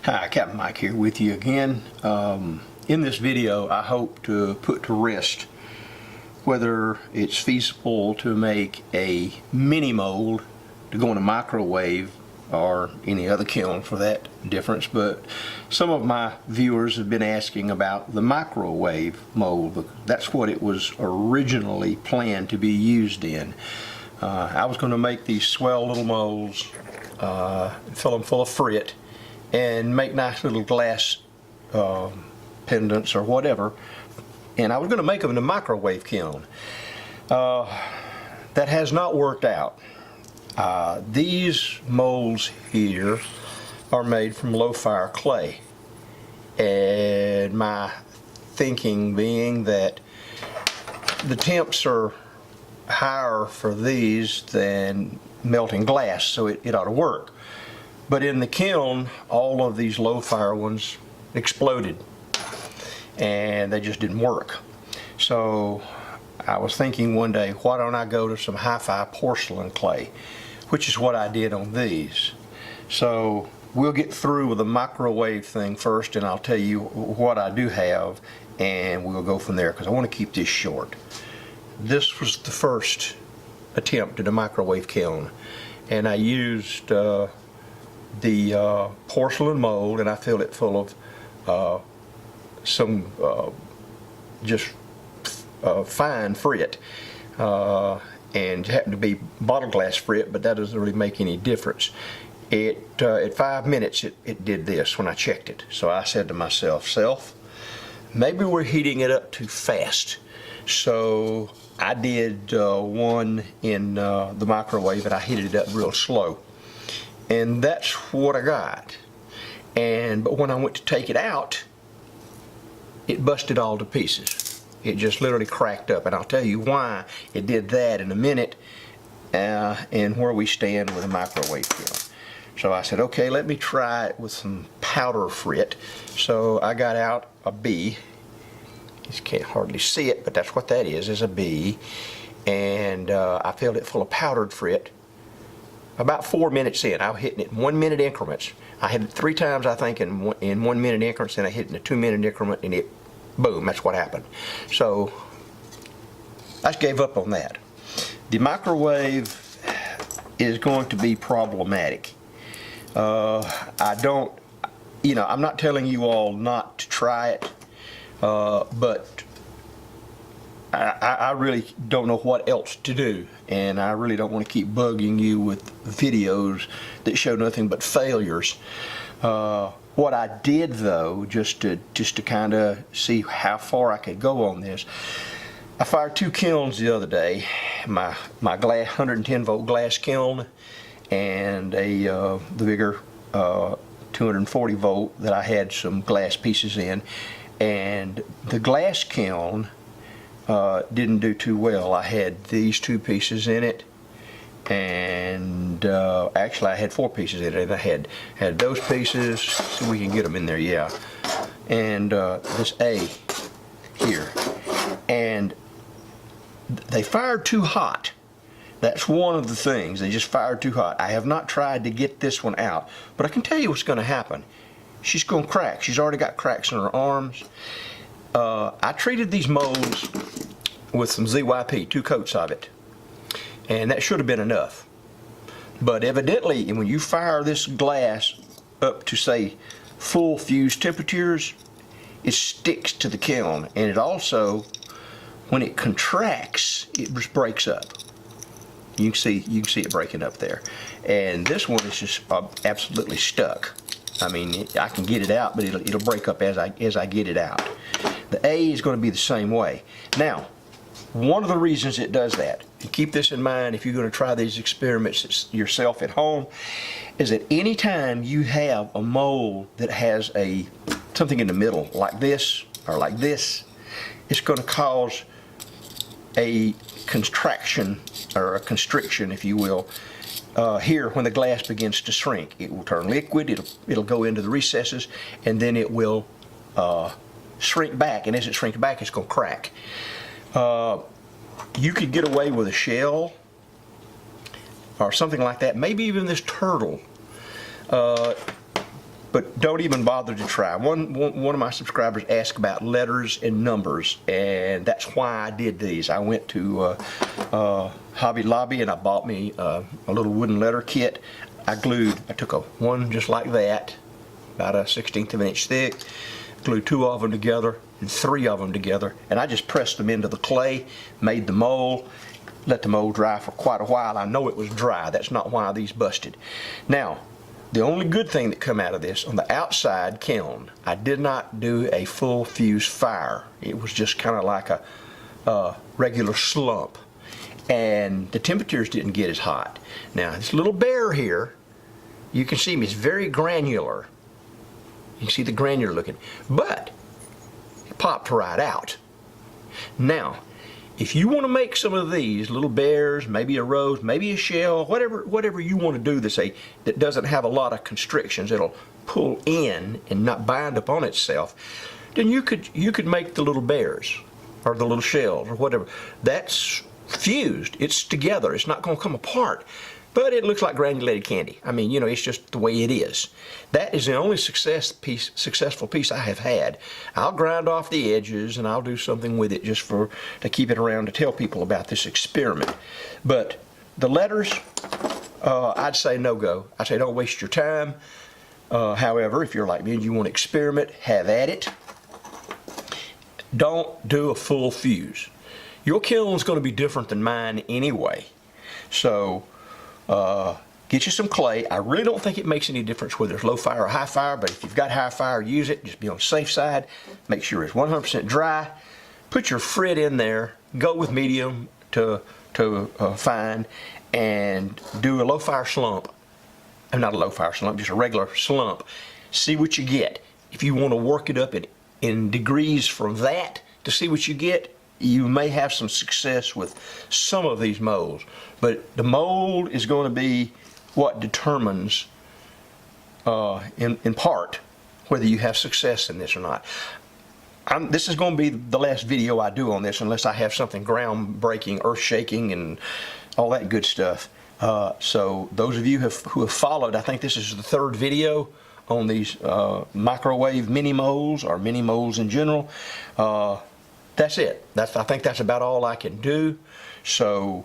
Hi, Captain Mike here with you again. In this video I hope to put to rest whether it's feasible to make a mini mold to go in a microwave or any other kiln for that difference, but some of my viewers have been asking about the microwave mold. That's what it was originally planned to be used in. I was going to make these swell little molds, fill them full of frit, and make nice little glass pendants or whatever, and I was going to make them in a microwave kiln. That has not worked out. These molds here are made from low fire clay, and my thinking being that the temps are higher for these than melting glass, so it ought to work. But in the kiln, all of these low fire ones exploded and they just didn't work. So I was thinking one day, why don't I go to some hi-fi porcelain clay, which is what I did on these. So we'll get through with the microwave thing first, and I'll tell you what I do have, and we'll go from there because I want to keep this short. This was the first attempt at a microwave kiln, and I used the porcelain mold, and I filled it full of some just fine frit, and it happened to be bottle glass frit, but that doesn't really make any difference. At 5 minutes it did this when I checked it. So I said to myself, maybe we're heating it up too fast. So I did one in the microwave, and I heated it up real slow, and that's what I got. But when I went to take it out, it busted all to pieces. It just literally cracked up, and I'll tell you why it did that in a minute, and where we stand with a microwave kiln. So I said, okay, let me try it with some powder frit. So I got out a B. You can't hardly see it, but that's what that is a B. And I filled it full of powdered frit. About 4 minutes in, I was hitting it in 1 minute increments. I hit it 3 times, I think, in 1 minute increments, and I hit it in a 2 minute increment, and it, boom, that's what happened. So I just gave up on that. The microwave is going to be problematic. I don't, I'm not telling you all not to try it, but I really don't know what else to do, and I really don't want to keep bugging you with videos that show nothing but failures. What I did, though, just to kind of see how far I could go on this, I fired 2 kilns the other day, my glass 110 volt glass kiln, and the bigger 240 volt that I had some glass pieces in. And the glass kiln didn't do too well. I had these 2 pieces in it, and actually I had 4 pieces in it. I had those pieces, so we can get them in there, yeah. And this A here, and they fired too hot. That's one of the things. They just fired too hot. I have not tried to get this one out, but I can tell you what's going to happen. She's going to crack. She's already got cracks in her arms. I treated these molds with some ZYP, 2 coats of it, and that should have been enough. But evidently, when you fire this glass up to, say, full fuse temperatures, it sticks to the kiln, and it also, when it contracts, it just breaks up. You can see it breaking up there, and this one is just absolutely stuck. I mean, I can get it out, but it'll break up as I get it out. The A is going to be the same way. Now, one of the reasons it does that, and keep this in mind if you're going to try these experiments yourself at home, is that any time you have a mold that has something in the middle, like this or like this, it's going to cause a contraction or a constriction, if you will, here when the glass begins to shrink. It will turn liquid, it'll go into the recesses, and then it will shrink back, and as it shrinks back, it's going to crack. You could get away with a shell or something like that, maybe even this turtle. but don't even bother to try. One of my subscribers asked about letters and numbers, and that's why I did these. I went to Hobby Lobby and I bought me a little wooden letter kit. I took one just like that, about a 1/16 of an inch thick, glued 2 of them together and 3 of them together, and I just pressed them into the clay, made the mold, let the mold dry for quite a while. I know it was dry. That's not why these busted. Now, the only good thing that come out of this, on the outside kiln, I did not do a full fuse fire. It was just kind of like a regular slump. And the temperatures didn't get as hot. Now, this little bear here, you can see it's very granular. You can see the granular looking, but it popped right out. Now, if you want to make some of these little bears, maybe a rose, maybe a shell, whatever you want to do that doesn't have a lot of constrictions, it'll pull in and not bind up on itself, then you could make the little bears or the little shells or whatever. That's fused. It's together. It's not going to come apart. But it looks like granulated candy. I mean, you know, it's just the way it is. That is the only successful piece I have had. I'll grind off the edges and I'll do something with it just to keep it around to tell people about this experiment. But the letters, I'd say no go. I'd say don't waste your time. However, if you're like me and you want to experiment, have at it. Don't do a full fuse. Your kiln's going to be different than mine anyway. So, get you some clay. I really don't think it makes any difference whether it's low fire or high fire, but if you've got high fire, use it. Just be on the safe side. Make sure it's 100% dry. Put your frit in there. Go with medium to fine, and do a low fire slump. Not a low fire slump, just a regular slump. See what you get. If you want to work it up in degrees from that to see what you get, you may have some success with some of these molds, but the mold is going to be what determines, in part, whether you have success in this or not. This is going to be the last video I do on this unless I have something groundbreaking, earth-shaking, and all that good stuff. So those of you who have followed, I think this is the 3rd video on these microwave mini molds, or mini molds in general. That's it. I think that's about all I can do. So,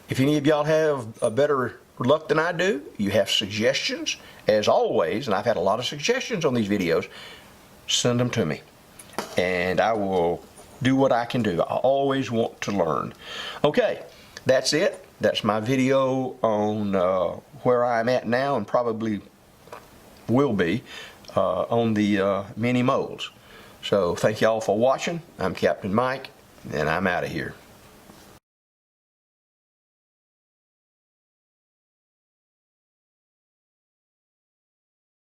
if any of y'all have a better luck than I do, you have suggestions, as always, and I've had a lot of suggestions on these videos, send them to me. And I will do what I can do. I always want to learn. Okay, that's it. That's my video on where I'm at now, and probably will be on the mini molds. So thank y'all for watching. I'm Captain Mike, and I'm out of here.